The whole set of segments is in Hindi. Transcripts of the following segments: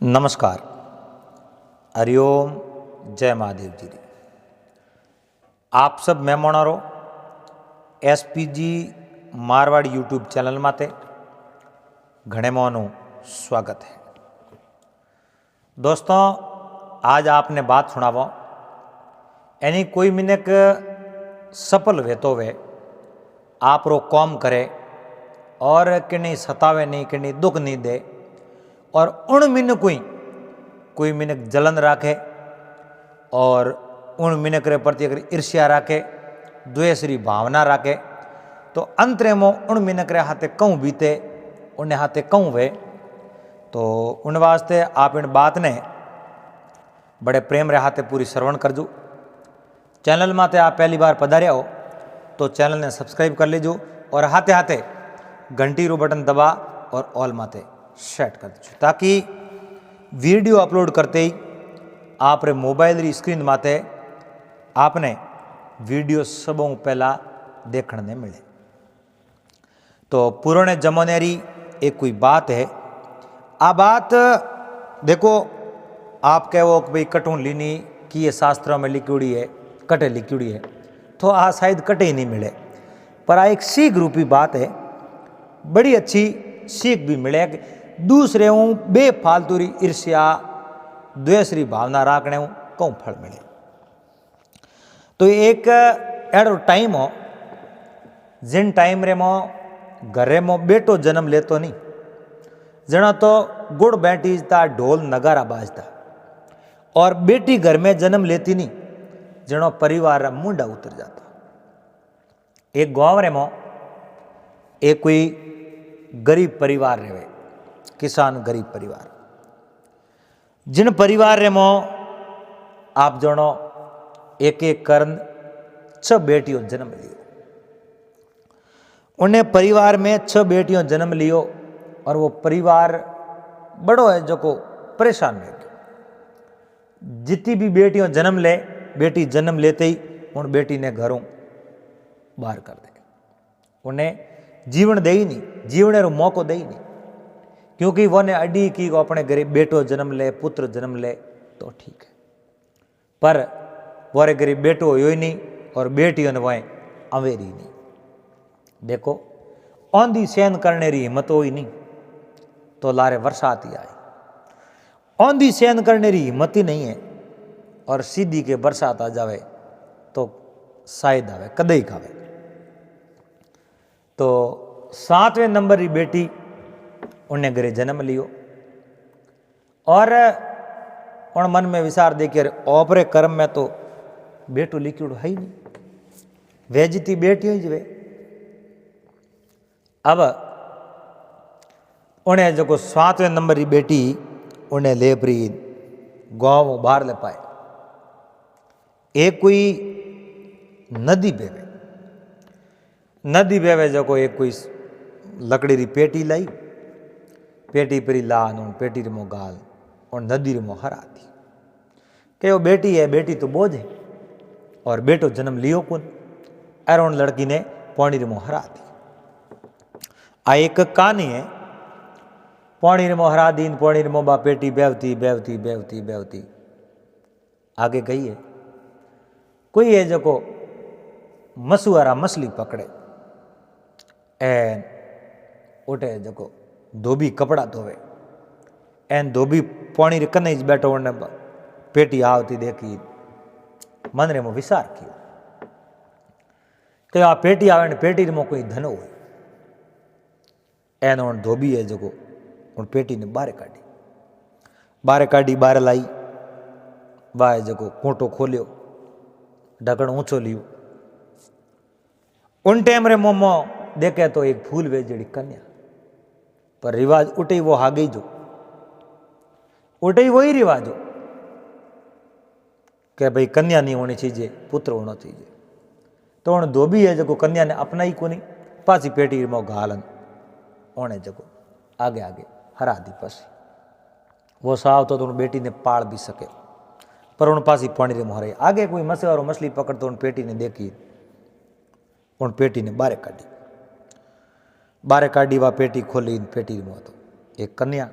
नमस्कार, हरिओम, जय महादेव जी। आप सब मेहमानों एसपीजी मारवाड़ी यूट्यूब चैनल माते घणे मोनु स्वागत है। दोस्तों, आज आपने बात सुनावो यानी कोई मिनक सफल वे तो वे आप रो कॉम करे और किन्हीं सतावे नहीं, किन्हीं दुख नहीं दे, और उन मिन कोई मिनक जलन राखे और उन मिनक रे प्रति अगर ईर्ष्या राखे, द्वेषरी भावना राखे, तो अंतरे मो उन मिनक रे हाथे कहूँ बीते, उन्हें हाथे कहूँ वे। तो उन वास्ते आप इन बात ने बड़े प्रेम रे हाथे पूरी श्रवण करजो। चैनल माते आप पहली बार पधार्या हो तो चैनल ने सब्सक्राइब कर लीजो और हाथे हाथे घंटी रो बटन दबा और ऑल माते सेट कर दीजिए, ताकि वीडियो अपलोड करते ही आप रे मोबाइल री स्क्रीन माते आपने वीडियो सबों पहला देखने ने मिले। तो पुराने जमाने री एक कोई बात है, आ बात देखो आप कहो कि भाई कटून लीनी कि ये शास्त्रों में लिखी है, कटे लिखी है, तो आ शायद कटे ही नहीं मिले, पर आ एक सीख रूपी बात है, बड़ी अच्छी सीख भी मिले कि दूसरे हूँ बेफालतू री ईर्ष्या द्वेषरी भावना राखने हूँ कौन फल मिले। तो एक एड़ो टाइम हो जिन टाइम रे मो घरे मो बेटो जन्म लेतो नहीं, जना तो गुड़ बैठीजता, ढोल नगारा बाजता, और बेटी घर में जन्म लेती नहीं, जनो परिवार रा मुंडा उतर जाता। एक गांव रे मो एक कोई गरीब परिवार रहे, किसान गरीब परिवार, जिन परिवार रे मो आप जनो एक एक करण 6 बेटियों जन्म लियो। उन्हें परिवार में 6 बेटियों जन्म लियो और वो परिवार बड़ो है जो को परेशान रह गया। जितनी भी बेटियों जन्म ले, बेटी जन्म लेते ही उन बेटी ने घरों बाहर कर दे, उन्हें जीवन दे ही नहीं, जीवने रो मौको दे ही नहीं, क्योंकि वो ने अडी की को अपने गरीब बेटो जन्म ले, पुत्र जन्म ले तो ठीक है, पर वो रे गरीब बेटो हो ही नहीं और बेटियों ने वह अवेरी नहीं। देखो औंधी सहन करने री हिम्मत हो ही नहीं तो लारे बरसात ही आई, औंधी सहन करने री हिम्मत ही नहीं है और सीधी के बरसात आ जावे तो शायद आवे कदे ही खावे। तो 7वें नंबर री बेटी उन्हें घरे जन्म लियो और उन मन में विचार देखिए ओपरे कर्म में तो बेटो लिखियोड़ो है ही नहीं, वेजती बेटियों ही वे। अब उन्हें जो 7वें नंबर की बेटी उन्हें ले परी गाँव बाहर ले पाए। एक कोई नदी बेवे, नदी बेवे जो को एक कोई लकड़ी री पेटी लाई, पेटी परी लान उन पेटी रे मो गाल और नदी रे मो हरा दी के वो बेटी है, बेटी तो बोझ है और बेटो जन्म लियो कौन, अरे उन लड़की ने पानी रे मो हरा दी। आ एक कहानी है, पानी रे मो हरा दी, पानी रे मो बा पेटी बेवती बेवती बेवती बेवती आगे गई है। कोई है जो को मछुआरा मछली पकड़े एन उठे जो को धोबी कपड़ा धोवे एन धोबी पानी रे कने ज बैठो उन्हें पेटी आवती देखी, मन रे मो विचार कियो कि आ पेटी आवे ने पेटी रे मो कोई धन हो एन उन धोबी है जो उन पेटी ने बाहर काढ़ी बाहर लाई, बाय जो कोटो खोलियो, ढकण ऊंचो लियो। उन टाइम रे मोमो देखे तो एक फूल वेजड़ी कन्या, पर रिवाज उठे वो हा गई जो उठे वही रिवाज हो कि भाई कन्या नहीं होनी चाहिए, पुत्र होना चाहिए। तो उन धोबी है जो कन्या ने अपना ही को नहीं पासी पेटी मो घालन उन्हें जो आगे आगे हरा दी। पासी वो साव तो उन बेटी ने पाल भी सके, पर उन पासी पानी रे मोहरे आगे कोई मछुआरो मछली पकड़ तो उन पेटी ने देखी, उन पेटी ने बारे काढ़ी वा पेटी खोली, पेटी में तो एक कन्या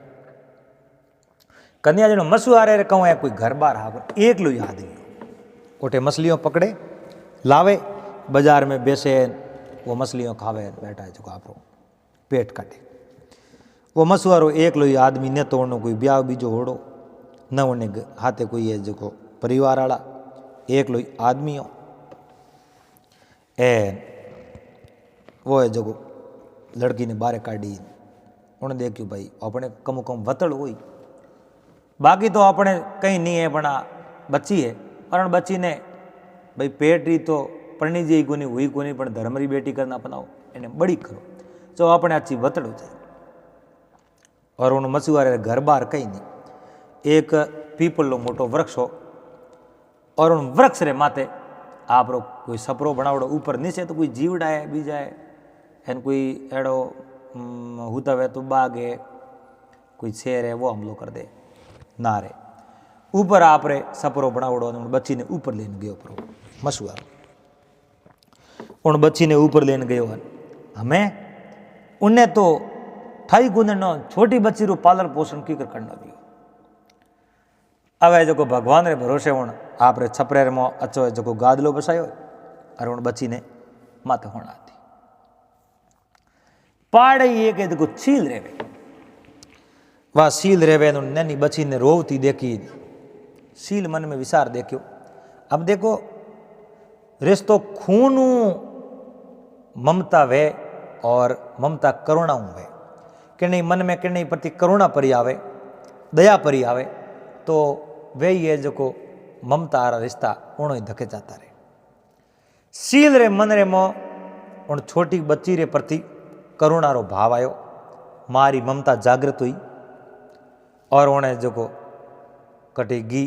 कन्या जनो मसुआरे रे कहूँ है कोई घर बार हा एक लो याद गयो ओटे मछलियों पकड़े लावे बाजार में बेचे वो मछलियों खावे बैठा है जो आप पेट काटे वो मसुआरो एक लो आदमी ने तो उन्होंने कोई ब्याह बीजो होड़ो न उन्हें हाथे कोई है जो परिवार वाला एक लो आदमी हो वो है जो लड़की ने बारे काटी उन्हें देखियो भाई अपने कम कम वतड़ हुई बाकी तो अपने कहीं नहीं है बना बच्ची है और बच्ची ने भाई पेट री तो परणी जी कोनी हुई कोनी पण धर्म री बेटी करना अपनाओ इन्हें बड़ी करो जो अपने अच्छी वतड़ हो जाए और उन मछुआरे घर बार कहीं नहीं एक पीपल लो मोटो वृक्ष हो और उन वृक्ष रे माथे आप रो कोई सपरो बनावड़ो ऊपर नीचे तो कोई जीवड़ा है बीजा है एन कोई एड़ो होता है तो बाघ है कोई शेर है वो हमलो कर दे ना रे ऊपर आप रे सपरो बनावड़ो बच्ची ने ऊपर लेने गयो परो मछुआरो उन बच्ची ने ऊपर लेने गयो हमें उन्हें तो ठाई गुने नो छोटी बच्ची रो पालन पोषण की करना भी अब जो भगवान रे भरोसे हूँ आप रे छपरे में अचो जो गादलो बसायो और उन बच्ची ने माथे होना थी पाड़े ये के जो छील रेवे वह सील रेवे नैनी बच्ची ने रोवती देखी सील मन में विचार देखियो अब देखो रिश्तो खून ममता वे और ममता करुणा वे कि नहीं मन में कि नहीं प्रति करुणा परी आवे दया परी आवे तो वे ये जो को ममता आरा रिश्ता उनो ही धके जाता रहे सील रे मन रे मो उन छोटी बच्ची रे प्रति करुणा रो भाव आयो मारी ममता जागृत हुई और उन्हें जो को कटी गी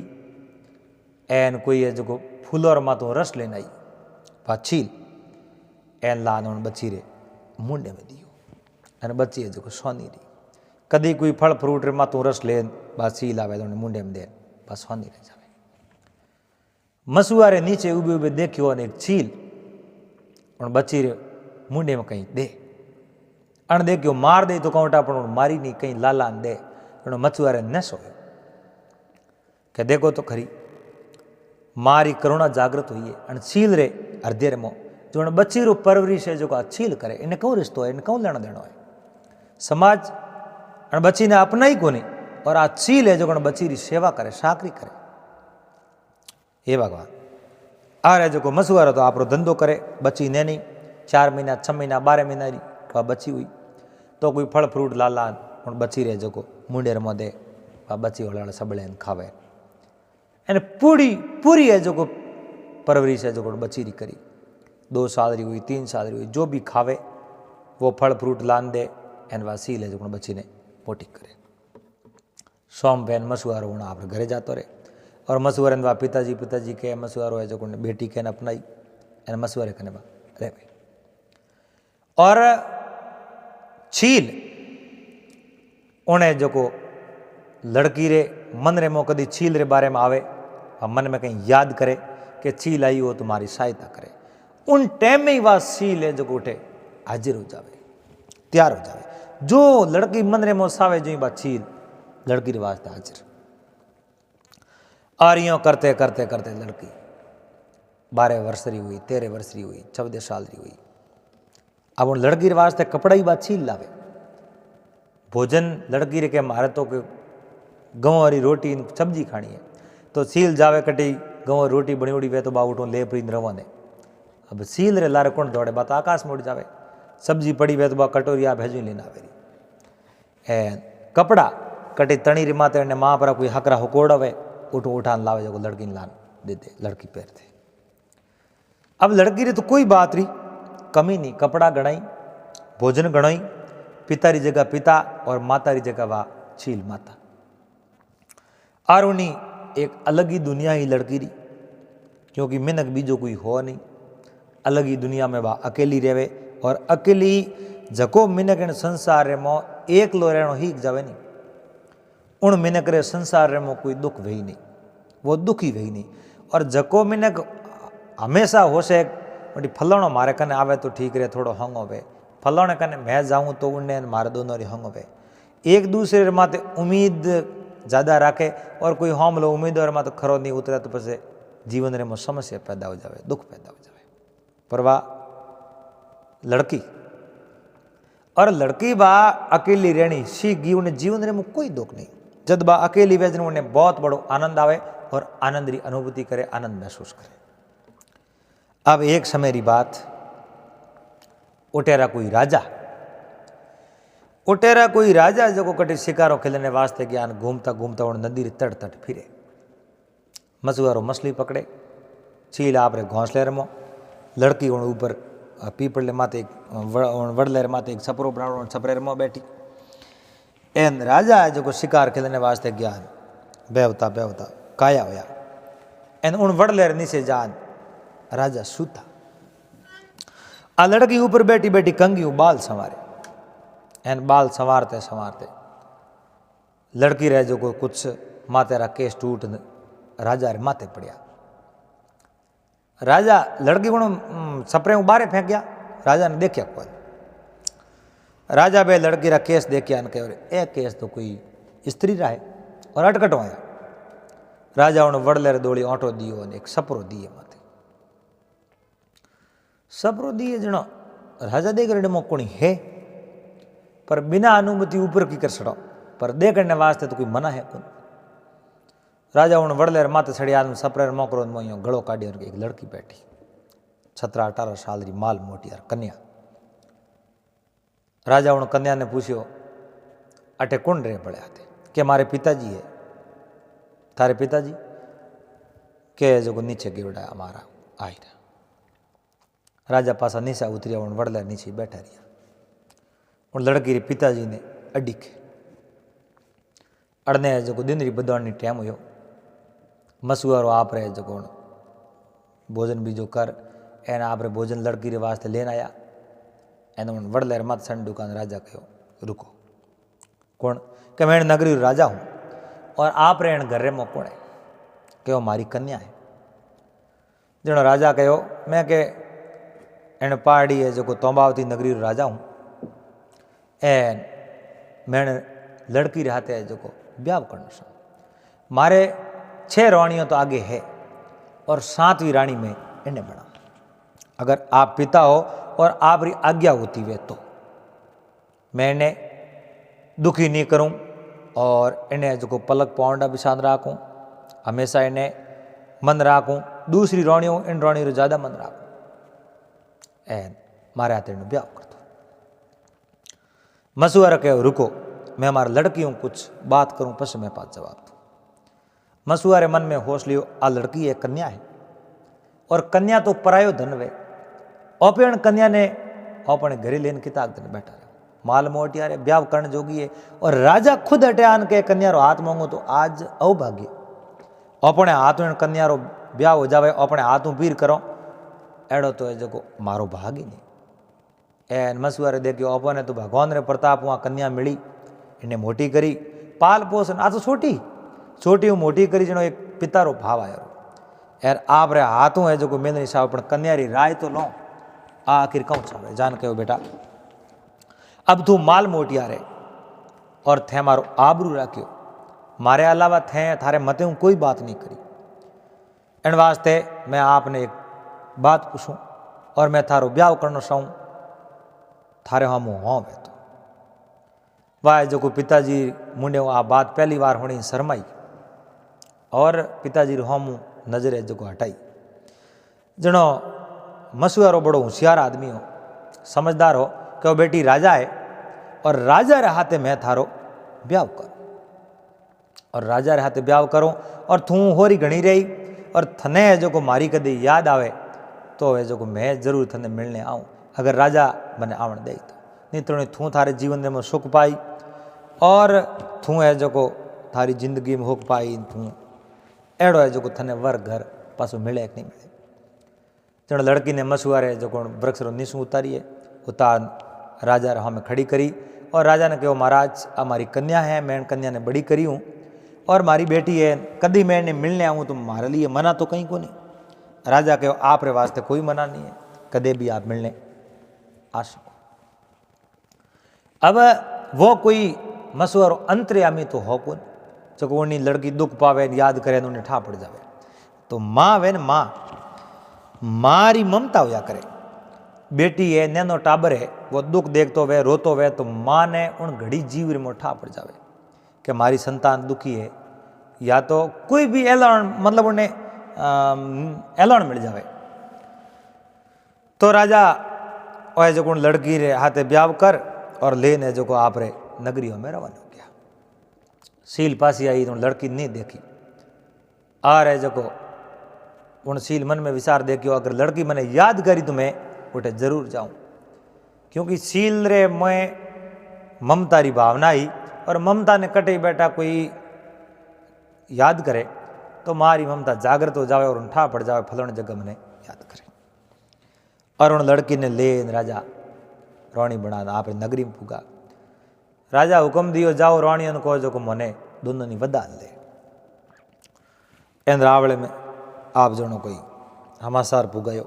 एन कोई है जो फूलोर मातो रस लेना आई छील एन लान उन बच्ची रे मुंडे में दियो अने बच्ची है जो सोनी री कदी कोई फल फ्रूट रे मातो रस ले बस छील आवे तो मुंडे में दे बस सोनी रे जावे मसुआरे नीचे उबे उबे देखियो और एक छील उन बच्ची रे मुंडे में कहीं दे अण देखियो मार दे तो कौटा पण मारी नहीं कहीं लाला दे तो मछुआरे न सोयो के देखो तो खरी मारी करुणा जागृत हुई है अण छील रे हृदय मो जो बच्ची रो परवरिश है जो का छील करे इन्हें कौन रिश्तो है इन्हें कौन लेना देना है समाज अण बच्ची ने अपना ही कोनी और आ छील है जो बच्ची री सेवा करे साकरी करे ये भगवान आ रहे जो मछुआरो तो आप धंधो करे बच्ची ने नहीं 4 महीना 6 महीना 12 महीना री बच्ची हुई तो कोई फल फ्रूट लाला बच्ची रे जो मुंडेर में दे बच्ची हड़ा सबड़े खावे एने पूरी पूरी है जो परवरिश है जो बच्ची री करी 2 साल री हुई 3 साल री हुई जो भी खावे वो फल फ्रूट लान दे एन वा सील है जो बच्ची ने मोटी करे सोम बहन मछुआरो हूँ आप घरे जाते रहे और मछुआरे वा पिताजी के मछुआरो है जो बेटी के अपनाई एन मछुआरे कने रे भाई और छील उन्हें जो लड़की रे मन रे मो कदी छील रे बारे में आवे और मन में कहीं याद करे कि छील आई हो तुम्हारी सहायता करे उन टाइम में ही वह छील है जो उठे हाजिर हो जावे तैयार हो जावे जो लड़की मन रे मो सावे जो बात छील लड़की रे वास्ते हाजिर और यूँ करते करते करते लड़की 12 वर्षरी हुई 13 वर्षरी हुई 14 साल की हुई अब उन लड़की रे वास्ते कपड़ा ही बात छील लावे भोजन लड़की रे के मारे तो गंव वाली रोटी सब्जी खानी है तो सील जावे कटी गंव रोटी बनी उड़ी वे तो बाउटो ले पी रवाने अब सील रे लारे कौन दौड़े बात आकाश में उड़ जावे सब्जी पड़ी वे तो बा कटोरिया भेजू लेना आवेरी ए कपड़ा कटी तणी री माते ने माँ पर कोई हकरा हुकोड़वे उठो उठान लावे जो लड़की लान दे दे लड़की पैर थे अब लड़की रे तो कोई बात रही कमी नहीं कपड़ा गणाई भोजन गणाई पिता री जगह पिता और माता री जगह वा छील माता और उन्हीं एक अलग ही दुनिया ही लड़की री क्योंकि मिनक बीजो कोई हो नहीं अलग ही दुनिया में वह अकेली रहे और अकेली जको मिनक इन संसार रे मो एक लो रहनो ही जावे नहीं उन मिनक रे संसार रे मो कोई दुख वही नहीं वो दुख ही वही नहीं और जको मिनक हमेशा होशे फलाणो मारे कने आवे तो ठीक रहे थोड़ो हंग होवे फलाणे कने मैं जाऊँ तो उन्हें मारे दोनों री हंग होवे एक दूसरे माते उम्मीद ज़्यादा राखे और कोई हमलो उम्मीदवार में तो खरो नहीं उतरे तो पसे जीवन रे में समस्या पैदा हो जाए, दुख पैदा हो जाए। पर वाह लड़की और लड़की बा अकेली रहनी सीख गई, उन्हें जीवन रे में कोई दुख नहीं। जब बा अकेली वेजन उन्हें बहुत बड़ो आनंद आवे और आनंद री अनुभूति करे, आनंद महसूस करे। अब एक समय री बात, उटेरा कोई राजा जो कटे शिकारो खेलने वास्ते ज्ञान घूमता घूमता उन नदी रे तट तट फिरे। मछुआरो मछली पकड़े, चील आप रे घोंसले रमो, लड़की उन ऊपर पीपड़े माते वड़ले माते एक छपरो बनावो, छपरे रमो बैठी। एन राजा है जो शिकार खेलने वास्ते ज्ञान बेवता बेवता काया होया। एन उन वड़ले नीचे जान राजा सूता। आ लड़की ऊपर बैठी बैठी कंगियों बाल संवारे। एन बाल संवारते संवारते लड़की रह जो कुछ मातेरा केस टूट राजा रे माथे पड़िया। राजा लड़की को छपरे बारे फेंक गया। राजा ने देखा कोई। राजा बे लड़की रा केस देखिया ने कहे ए केस तो कोई स्त्री रहा है और अटकट होया। राजा उन वड़ले रे दौड़ी ऑटो दियो ने एक सपरो दिए माथे। सपरो दिए जनो राजा देख रहे मोकोणी है पर बिना अनुमति ऊपर की कर सड़ो, पर दे करने वास्ते तो कोई मना है कौन। राजा उन वड़ले रे माथे सड़िया सपरे मोकरो मोयो गड़ो काढ़ी और एक लड़की बैठी 17-18 साल री माल मोटी यार कन्या। राजा उन कन्या ने पूछो अटे कौन रे पड़े आते के मारे पिताजी है। थारे पिताजी के जो नीचे गिरड़ा हमारा आई रहा। राजा पासा नीचे उतरिया, उन वड़ले नीचे बैठा रिया। उन लड़की रे पिताजी ने अडिके अड़ने जो दिन री बदवानी टाइम हो। मछुआरो आप रहे जो भोजन बीजो कर एन आप रे भोजन लड़की रे वास्ते लेन आया। एन उन वड़ले मत सन दुकान राजा कहो रुको कौन के मैं नगरी राजा हूँ और आप रे घर रे मो कौन है कहो मारी कन्या है। जनो राजा कहो मैं के एन पहाड़ी है जो तोंबावती नगरी राजा हूँ एन मैंने लड़की रहते है जो ब्याह करना सा। मारे 6 रानियों तो आगे है और 7वीं रानी में इन्हें बना। अगर आप पिता हो और आप री आज्ञा होती वे तो मैं इन्हें दुखी नहीं करूं और इन्हें जो पलक पौंडा बिछान राखूं, हमेशा इन्हें मन राखूं। दूसरी रानियों इन रानियों रो ज़्यादा मन राखूं एन मारे हाथ इन्हें ब्याह कर दो। मछुआरा कहो रुको मैं हमारे लड़कियों कुछ बात करूं पस मैं पास जवाब दूं। मछुआरे मन में होश लियो आ लड़की एक कन्या है और कन्या तो परायो धन वे। ओपेण कन्या ने अपने घरे लेन किताब दिन बैठा रहे माल मोटिया रे ब्याह करण जोगी है और राजा खुद हटे आन के कन्या रो हाथ मांगो तो आज अवभाग्य। अपने हाथ में कन्या रो ब्याह हो जावे अपने हाथों पीर करो एड़ो तो है जो मारो भाग ही नहीं। एन मछुआरे देखियो अपने तो भगवान रे प्रताप वहाँ कन्या मिली इन्हें मोटी करी पाल पोषण आ तो छोटी मोटी करी जनो एक पिता रो भाव आयो यार आप रे हाथों है जो मेंदनी साहब पण कन्या री राय तो लो आखिर कौन साहब जान कहो बेटा अब तू माल मोटिया रे और थे मारो आबरू राख्यो मारे अलावा थे थारे मते हूँ कोई बात नहीं करी। इन वास्ते मैं आपने एक बात पूछूं और मैं थारो ब्याह करना चाहूँ थारे हम हाँ वे तो वाह जो को पिताजी मुंडे आ बात पहली बार होनी शर्माई और पिताजी हम नजरे जो को हटाई। जनो मछुआरो बड़ो होशियार आदमी हो समझदार हो कि वो बेटी राजा है और राजा रे हाथे मैं थारो ब्याह करूँ और राजा रे हाथे ब्याह करूँ और तू होरी घनी रही और थने जो को मारी कदी याद आवे तो वे जो को मैं जरूर थने मिलने आऊँ अगर राजा मने आवण दे तो नहीं तो थू थारे जीवन में सुख पाई और थू है जो को थारी जिंदगी में होक पाई थू एड़ो है जो को थने वर घर पासो मिले कि नहीं मिले। जन लड़की ने मछुआरे जो को वृक्ष रो नीसू उतारी है उतार राजा रे हमें खड़ी करी और राजा ने कहो महाराज हमारी कन्या है मैं कन्या ने बड़ी करी हूँ और मारी बेटी है कभी मैं इन्हें मिलने आऊँ तो हमारे लिए मना तो कहीं को नहीं। राजा कहो आप रे वास्ते कोई मना नहीं है कदे भी आप मिलने आ सको। अब वो कोई मछुआरो अंतर्यामी तो हो कौन जो उन्हीं लड़की दुख पावे याद करे उन्हें ठा पड़ जावे। तो माँ वे न माँ मारी ममता होया करे। बेटी है नैनो टाबर है वो दुख देखतो वे रोतो वे तो माँ ने उन घड़ी जीव रे ठा पड़ जावे कि मारी संतान दुखी है, या तो कोई भी ऐलान मतलब उन्हें ऐलान मिल जावे। तो राजा ओए जो लड़की रे हाथे ब्याह कर और लेने जो आप रे नगरियों में रवाना हो गया। सील पासी आई तो लड़की नहीं देखी आ रहे जो उन सील मन में विचार देखियो अगर लड़की मैंने याद करी तो मैं उठे जरूर जाऊं, क्योंकि सील रे मैं ममता री भावना ही और ममता ने कटे बैठा कोई याद करे तो मारी ममता जागृत हो जावे और उठा पड़ जावे फलन जगह मैंने याद करे। और उन लड़की ने ले राजा रानी बना आप नगरी में पुगा। राजा हुक्म दियो जाओ राणियों ने कहो जो को मने दोनों नहीं वदान ले। एन रावले में आप जनो कोई हमासार पुगायो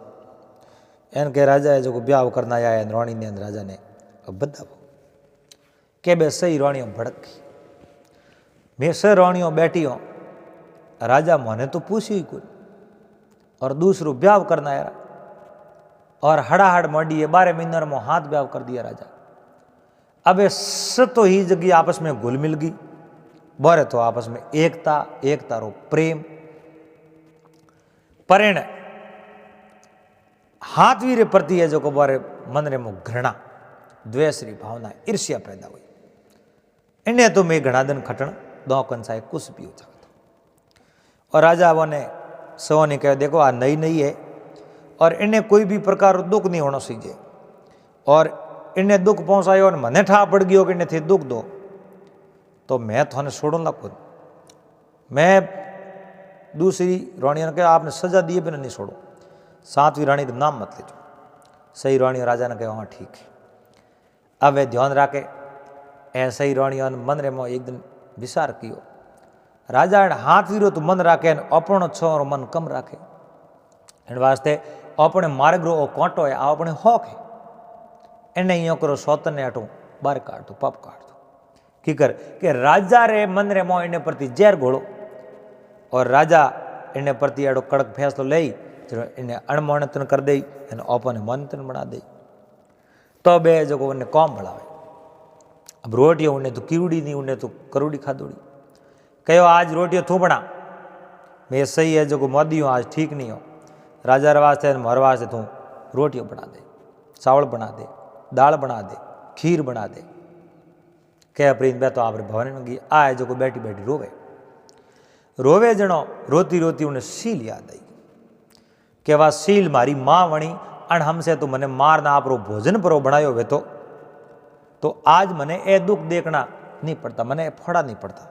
एन के राजा है जो को ब्याह करना आया रानी ने राजा ने अब बदावो के बे सही राणियों भड़क गई। मैं से राणियों बैठी हूँ राजा मने तो पूछी ही कुछ और दूसरो ब्याह करना आया और हड़ाहड़ मडी 12 महीने में हाथ ब्याह कर दिया राजा। अब तो ही जगह आपस में घुल मिल गई बोरे तो आपस में एकता रो प्रेम परिण हाथवी रे प्रति है जो को बोरे मन रे मो घृणा द्वेष री भावना ईर्ष्या पैदा हुई। इन्हें तो मैं घना दिन खटण दो कंसाए कुछ भी हो जाता। और राजा वो ने सो ने कह देखो आ नई है और इन्हें कोई भी प्रकार दुख नहीं होना सीजे और इन्हें दुख पहुंचायो और मने ठा पड़ गयो कि इन्हें थे दुख दो तो मैं थाने छोड़ूंगा खुद। मैं दूसरी रानी ने कहा आपने सजा दिए बिना नहीं छोड़ो, 7वीं रानी का नाम मत लीजो। सही रानी राजा ने कहा हाँ ठीक है। अब वे ध्यान राखे ऐसा ही रानी मन रे में एक दिन विचार कियो राजा हाथ वीरो तो मन राखे अपनो छो और मन कम राखे इन वास्ते अपने मार्ग रो कांटो है आ अपने हक है एने यो करो सौतन ने हटो बार काट दो पाप काट दो की कर के राजा रे मन रे मो इने प्रति जहर घोड़ो और राजा इने प्रति एडो कड़क फैसलो ले इन्हें अणमोणतन कर दे अपने मनतन बना दे तो बे जो उन्हें कौम बढ़ावे। अब रोटियों उन्हें तो कीड़ी नहीं उन्हें तो करोड़ी खादोड़ी कहो आज रोटियों तू बना मैं सही है जो मोदी हूँ आज ठीक नहीं हो राजा रवास्ते मरवास्ते तू रोटियों बना दे चावल बना दे दाल बना दे खीर बना दे कह प्रीत बे तो आप भवन में गई आए जो बैठी बैठी रोवे जनो रोती रोती उन्हें सील याद आई के वह सील मारी माँ वणी अण हमसे तो मने मारना आप रो भोजन परो बनायो वे तो आज मने ए दुख देखना नहीं पड़ता मने फोड़ा नहीं पड़ता।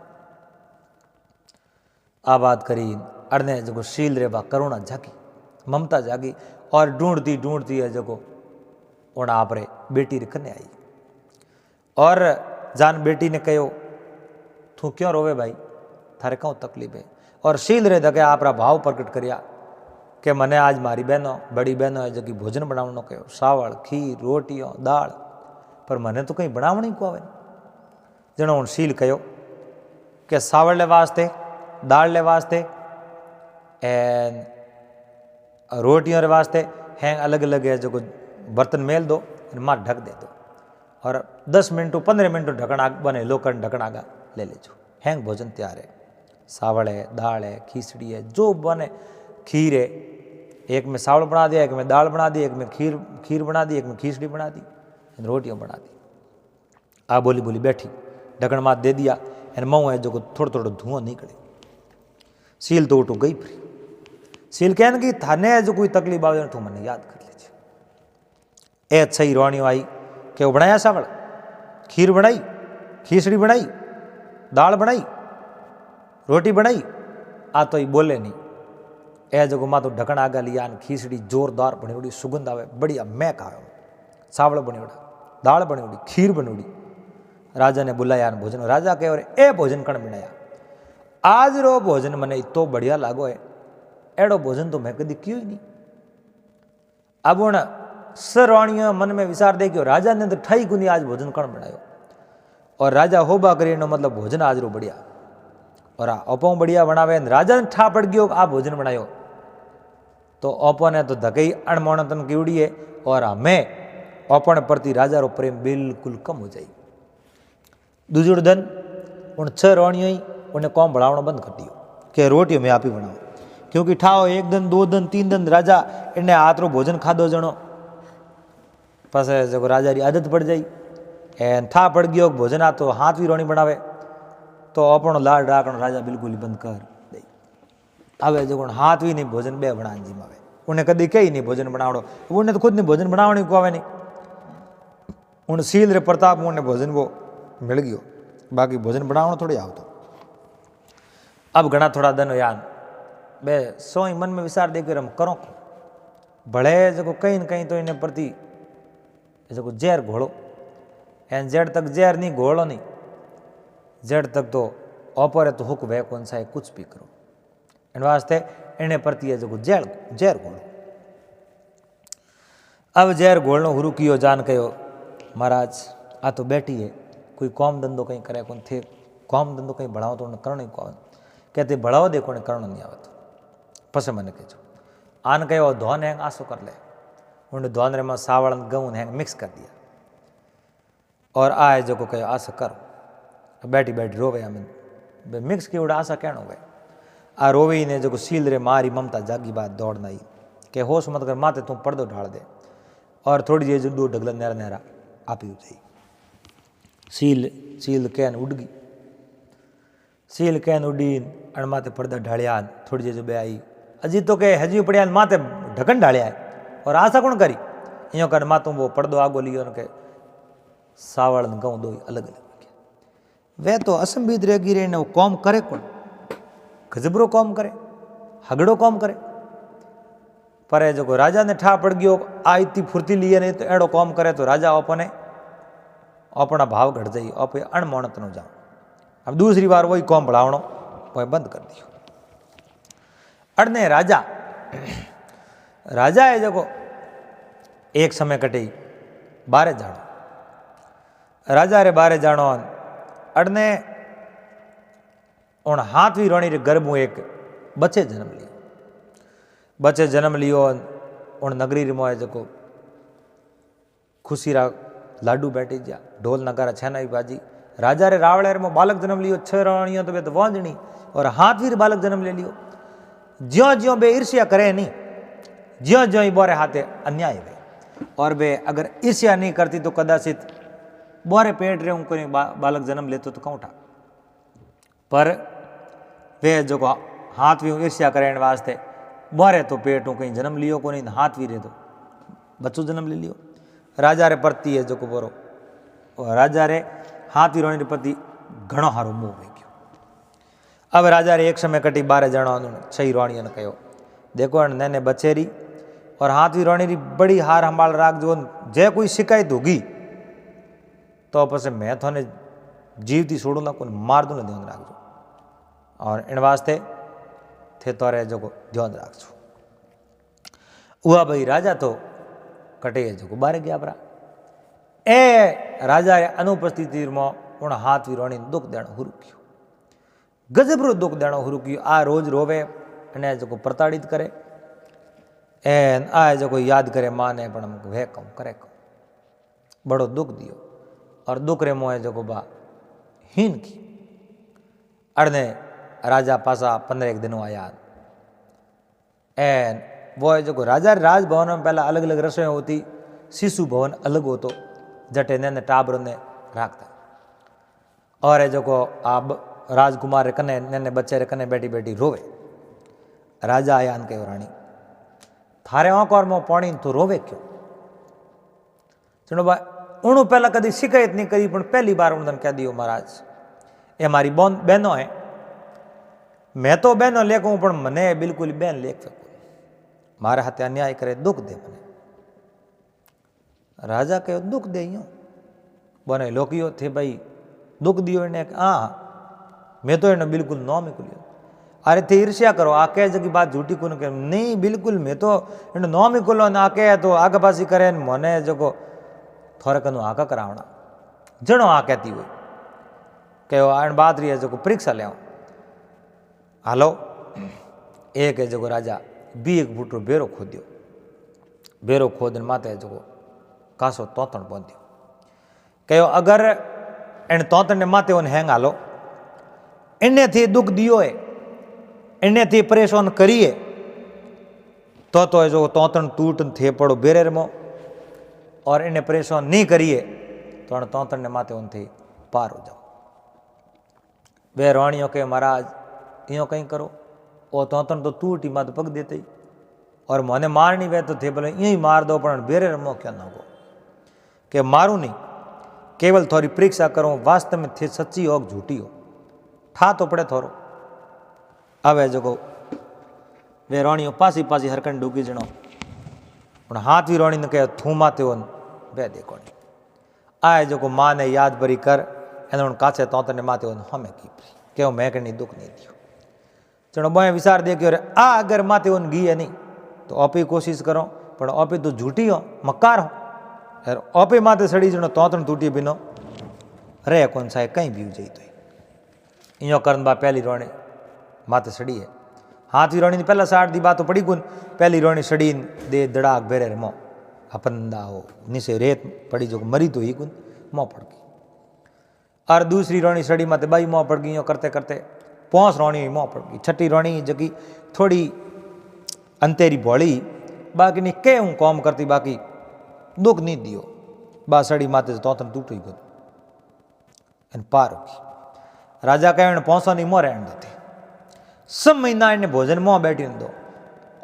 आ बात करी अड़ने जो शील रे बा करुणा जागी ममता जागी और ढूंढती ढूंढती है जो उन आप रे बेटी रे कने आई और जान बेटी ने कहो तू क्यों रोवे भाई थारे क्यों तकलीफ है और शील रे दगे आप भाव प्रकट करिया कि मने आज मारी बहनों बड़ी बहनों है जो कि भोजन बनावनो कहो सावल खीर रोटियों दाल पर मने तो कहीं बनावनी को आवे जनो उन शील कहो कि सावल ले वास्ते दाल ले वास्ते एन रोटियों रे वास्ते हैं अलग अलग है जो बर्तन मेल दो माँ ढक दे दो और 10 मिनट 15 मिनट ढकन आग बने लोकन ढकन आगा ले लीजो हैंग भोजन तैयार है। सावल है दाल है खिचड़ी है जो बने खीर है एक में सावल बना दिया एक में दाल बना दी एक में खीर बना दी एक में खिचड़ी बना दी रोटियाँ बना दी। आ बोली बोली बैठी ढकन मात दे दिया एन मऊ है जो थोड़ा थोड़ा धुआं निकले। सील तो उठो गई फ्री सील कहन की थाने जो कोई तकलीफ आवे तो मैंने याद कर लीजिए। ए अच्छा ही रोणी आई कि वो बनाया सावल खीर बनाई खिचड़ी बनाई दाल बनाई रोटी बनाई आ तो ही बोले नहीं ए जो माँ तो ढकन आगा लिया खिचड़ी जोरदार बनी उड़ी सुगंध आवे बढ़िया महक आवे सावल बनी उड़ा दाल बनी उड़ी खीर बनी उड़ी राजा ने बुलाया भोजन राजा कहे और ए भोजन कण बनाया आज रो भोजन मने इतो बढ़िया लागो है एड़ो भोजन तो मैं कभी कियो ही नहीं। अब उन सरवाणियों मन में विचार दे कि राजा ने तो ठाई गुनी आज भोजन कण बनायो और राजा होबा करी मतलब भोजन आज रो बढ़िया और आ ओपो बढ़िया बनावे राजा ने ठा पड़ गयो आ भोजन बनायो तो ओपो ने तो धकई अणमोणतन की उड़ी है और हमें ओपो प्रति राजा रो प्रेम बिल्कुल कम हो जाए। दूसरो दिन उन 6 राणियों उन्हें कौम बढ़ावना बंद कर दियो कि रोटी मैं आप ही बनाओ, क्योंकि ठाओ 1 दिन 2 दिन 3 दिन राजा इन्हें आतरो भोजन खादो जनो पास जो राजा री आदत पड़ जाई एन था पड़ गयो भोजन आ तो हाथ भी रोणी बनावे तो अपनो लाड राखण राजा बिल्कुल ही बंद कर दे। हवे जो हाथ भी नहीं भोजन बे बनान जी मावे उन्हें कदी कही नहीं भोजन बनावड़ो उन्हें तो खुद नहीं भोजन बनावणी को आवे नहीं उन सील रे प्रताप उन्हें भोजन वो मिल गयो बाकी भोजन बनावणो थोड़ी आवतो। अब घना थोड़ा दिन यान बे सोई मन में विचार देकर हम करो भले जो कहीं न कहीं तो इन्हें प्रति जो जहर घोड़ो एन जेड़ तक जहर नहीं घोड़ो नहीं जेड़ तक तो ओपरे तो हुक वे कौन सा कुछ भी करो इन वास्ते इन्हें प्रति जो जहर घोड़ो। अब जहर घोड़नो हुरु कियो जान कहो महाराज आ तो बैठी है कोई कौम धंधो कहीं करे कौन थे कौम धंधो कहीं बढ़ाओ तो उन्हें करण ही कौन कहते बढ़ाओ देखो ने करण नहीं आवत पसे मैंने कहो आन कहो धोन हैंग आसो कर ले उन्हें धोन रे में सावड़ गहूं हैंग मिक्स कर दिया और आए जो को कहो आशा करो बैठी बैठी रोवे हमें मिक्स की उड़ा आशा कहना हुए आ रोवी ने जो सील रे मारी ममता जागी बात दौड़ना ही के होश मत कर माते तू पर्दो ढाल दे और थोड़ी देर जो 2 ढगला नहरा नहरा आप ही जाई सील कैन उड़ गई सील कैन उड़ी अण माते पर्दा ढालिया थोड़ी देर जो बे आई अजी तो के हजी पड़िया माते ढकन ढालिया और आशा कौन करी इं कर मातू वो पर्दो आगो लियो के सावड़ गहूं दो अलग अलग वे तो असंभीत रेगी रे वो कौम करे कौन गजबरो कौम करे हगड़ो कौम करे पर जो राजा ने ठा पड़ गयो आ इतनी फुर्ती लिए नहीं तो एड़ो कौम करे तो राजा अपने अपना भाव घट जाई अपे अणमोणत न जाओ। अब दूसरी बार वही कौम बढ़ावणो वो बंद कर दियो। अड़ने राजा है जो एक समय कटे बारे जानो राजा रे बारे जानो अड़ने उन हाथवी रोणी रे गर्भू एक बच्चे जन्म लियो उन नगरी रे मोए जो खुशी रा लाडू बैठी जा ढोल नगारा छेना बाजी राजा रे रावड़े रे मो बालक जन्म लियो 6 राणियों तो बे तो वांजणी और हाथवी रे बालक जन्म ले लियो ज्यों ज्यों बे ईर्ष्या करे नहीं ज्यों ज्यों ही बोरे हाथे अन्याय वे और बे अगर ईर्ष्या नहीं करती तो कदाचित बोरे पेट रे उनको बालक जन्म लेतो तो कौटा पर वे जो हाथ भी ईर्ष्या करें वास्ते बोरे तो पेट कहीं जन्म लियो को नहीं हाथ भी रे तो बच्चों जन्म ले लियो। राजा रे प्रति है जो को बोरो राजा रे हाथ भी रोणी रे प्रति घणो हारो मोह हो गयो। अब राजा रे एक समय कटी 12 जणों 6 राणियों ने कहो देखो नैने बचेरी और हाथ भी रोणी री बड़ी हार संभाल राख जो जे कोई शिकायत होगी तो पसे मैं थोने जीवती छोड़ू ना कोई मार दूँ ना ध्यान रखो और इन वास्ते थे तोरे जो ध्यान रखो। हुआ भाई राजा तो कटे जो बारे गया परा ए राजा अनुपस्थिति में उन हाथ भी रोणी दुख देना हुरु कियो गजबरो दुख देना हुरु कियो आ रोज रोवे अने जो प्रताड़ित करे एन आए जो याद करे माँ ने पण वे कम करे कम बड़ो दुख दियो और दुख रे मोए जो बा हीन की अड़ने राजा पासा 15 दिनों आया एन वो जो राजा राजभवन में पहला अलग अलग रसोई होती शिशु भवन अलग होतो जटे ने टाबर ने राखता और जो अब राजकुमार रे कने ने बच्चे रे कने बैठी बैठी रोवे राजा आया के रानी थारे आंकोर में पानी तो रोवे क्यों चलो भाई उन्होंने पहला कभी शिकायत नहीं करी पर पहली बार उन्होंने कह दियो महाराज ये हमारी बहनों है मैं तो बहनों लेकूँ पर मने बिल्कुल बहन लेख सकूँ मारे हाथे अन्याय करे दुख दे मने राजा कहो दुख दे यूँ बने लोकियो थे भाई दुख दियो इन्हें हाँ मैं तो इन्हें बिल्कुल नौ में कुलियो अरे थे ईर्ष्या करो आके जगी बात झूठी को नहीं बिल्कुल मैं तो इन्हें नौ में कुलो ना आके तो आगे पासी करे मने जो थोड़े कनु आका करावना जनो आ कहती हुई कहो आन बात रही है जो परीक्षा ले हालो एक है जो राजा 20 फूट रो बेरो खोद्यो, बेरो खोदने माते जो कासो तोतण बांध्यो, कहो अगर एन तोतण ने माते उन हैंग हालो इन्ने थी दुख दियो है, इन्ने थी परेशान करिए तो जो तोतण टूट थे पड़ो बेरे रमो, और इन्हें परेशान नहीं करिए तो तोतण ने माते उनथी पार हो जाओ। वे राणियों के महाराज यो कहीं करो, वो तोतण तो टूट ही मत पग देते ही, और मोने मारनी वे तो थे भले यही मार दो पर बेरे रमो क्या ना हो कि मारू नहीं, केवल थोड़ी परीक्षा करो वास्तव में थे सच्ची हो झूठी हो, ठा तो पड़े थोरो। अब है जो वे राणियों पासी पासी हरकन डूकी जनो हाथ भी राणी ने कहे थू माते वन बे देखो आए जो माँ ने याद भरी कर एन काचे तोतण ने माते वन हमें की क्यों मैं कहीं दुख नहीं दियो चलो बोए विचार दे कि आ अगर माते वन गी है नहीं तो ओपी कोशिश करो पर ओपी तो झूठी हो मक्कार हो यार ओपे माते सड़ी जनो तोतण टूटी बिनो रे कौन सा कहीं भी जाई तो इं करन बा पहली राणी माते सड़ी है हाथी राणी ने पहला साठ दी बात तो पड़ी गुन पहली राणी सड़ी दे दड़ाक बेरे मो अपंदा हो नीचे रेत पड़ी जो मरी तो ही गुन मो पड़ गई, और दूसरी राणी सड़ी माते बाई मो पड़ गई। करते करते 5 राणी मो पड़ गई। छठी राणी जगी थोड़ी अंतेरी भोली बाकी नहीं के हूँ कौम करती बाकी दुख नहीं दियो बा सड़ी माते से तोतण टूट ही गुन पार होगी। राजा कहे 500 नहीं मो रहने देते सब महीना इन्हें भोजन मुँह बैठी दो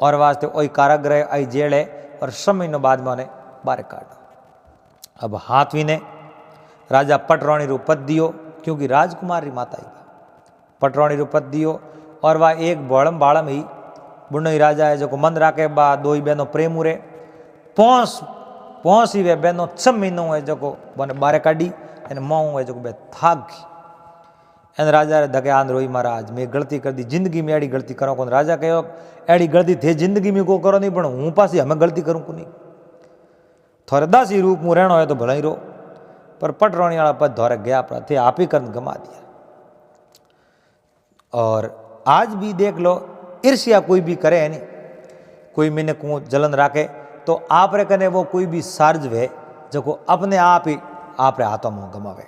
और वास्ते वही कारागृह आई जेल है और सब महीनों बाद में उन्हें बाहर काटो। अब हाथवी ने राजा पटराणी रो पद दियो क्योंकि राजकुमारी माता ही पटराणी रो पद दियो और वह एक बाड़म बाड़म ही बुढ़ो ही राजा है जो मन राखे बा 2 बहनों प्रेम उरे पहुँच ही वे बहनों 6 महीनों है जो बने बारे काढ़ी मोह है जो बे थाक गई। एन राजा रे धके आंद रोई महाराज मैं गलती कर दी जिंदगी में एड़ी गलती करो कौन राजा कहो एड़ी गलती थे जिंदगी में को करो नहीं पण हूँ पासी हमें गलती करूँ को नहीं थोड़े दासी रूप में रहना हो तो भला ही रो पर पटराणी वाला पद धोरे गया पर थे आप ही कर गमा दिया। और आज भी देख लो ईर्ष्या कोई भी करे है नहीं कोई मैंने को जलन राखे तो आप रे कने वो कोई भी सार्ज वे जो अपने आप ही आप रे हाथों में गमावे।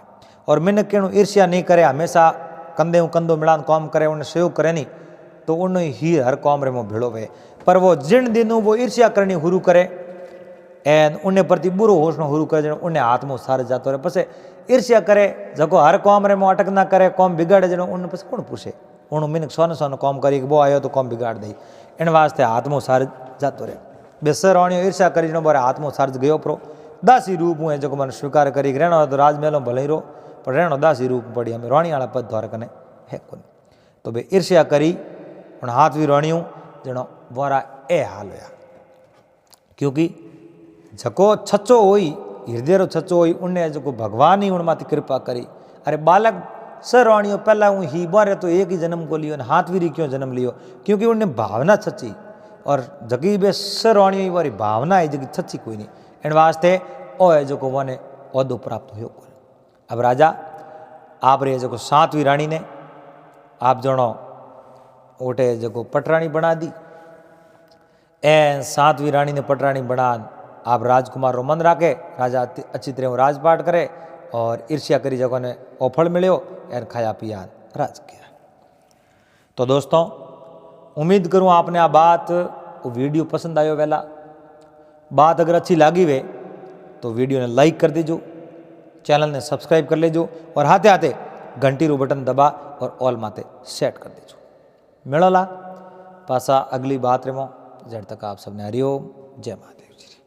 और मैंने कहूँ ईर्ष्या नहीं करे हमेशा कंधे कंधो मिलान काम करे उन्हें सहयोग करे नहीं तो उन्हें ही हर कौम रे में भिड़ो वे। पर वो जिन दिनों वो ईर्ष्या करनी शुरू करे एन उन्हें प्रति बुरो होशनो शुरू करे उन्हें हाथ में सार जातो रहे पसे ईर्ष्या करे जको हर कौम रे में अटक ना करे कौम बिगाड़े जनो उन्हें पस कौन पूछे उन्होंने मैंने सोने सोने कौम करी वो आयो तो कौम बिगाड़ दी इन वास्ते हाथ में सार जातो रहे। बेसर राणियों ईर्ष्या करी बोरे हाथ में सार गयो प्रो दासी रूप हुए जो मन स्वीकार करी रहना हो तो राजमहलों भले ही रो पर रहनो दासी रूप पड़ी हमें राणी वाला पद द्वारा कने है कोनी तो बे ईर्ष्या करी पण हाथ भी राणियों जनो वारा ए हाल होया क्योंकि जको छच्चो होई हृदय रो छच्चो होई उन्हें जो भगवान ही उनमाती कृपा करी। अरे बालक सर राणियों पहला हूँ ही बारे तो एक ही जन्म को लियो हाथ भी क्यों जन्म लियो क्योंकि उन्हें भावना छच्ची और जगी बे सर राणियों वारी भावना है जगी छच्ची कोई नहीं इन वास्ते ओ है जो वन औदो प्राप्त हो। अब राजा आप रे जो 7वीं रानी ने आप जनो ओटे जो पटरानी बना दी ए 7वीं रानी ने पटरानी बना आप राजकुमार रो मन राखे राजा अच्छी तरह राजपाट करे और ईर्ष्या करी जगह ने ओफल मिलो एर खाया पिया राज किया। तो दोस्तों उम्मीद करूँ आपने आ बात वीडियो पसंद आयो वेला बात अगर अच्छी लगी वे तो वीडियो ने लाइक कर दीजो चैनल ने सब्सक्राइब कर लेजो और हाथे हाथे घंटी रो बटन दबा और ऑल माते सेट कर दीजो। मिलोला पासा अगली बात रेमो जब तक आप सबने हरिओम जय महादेव जी।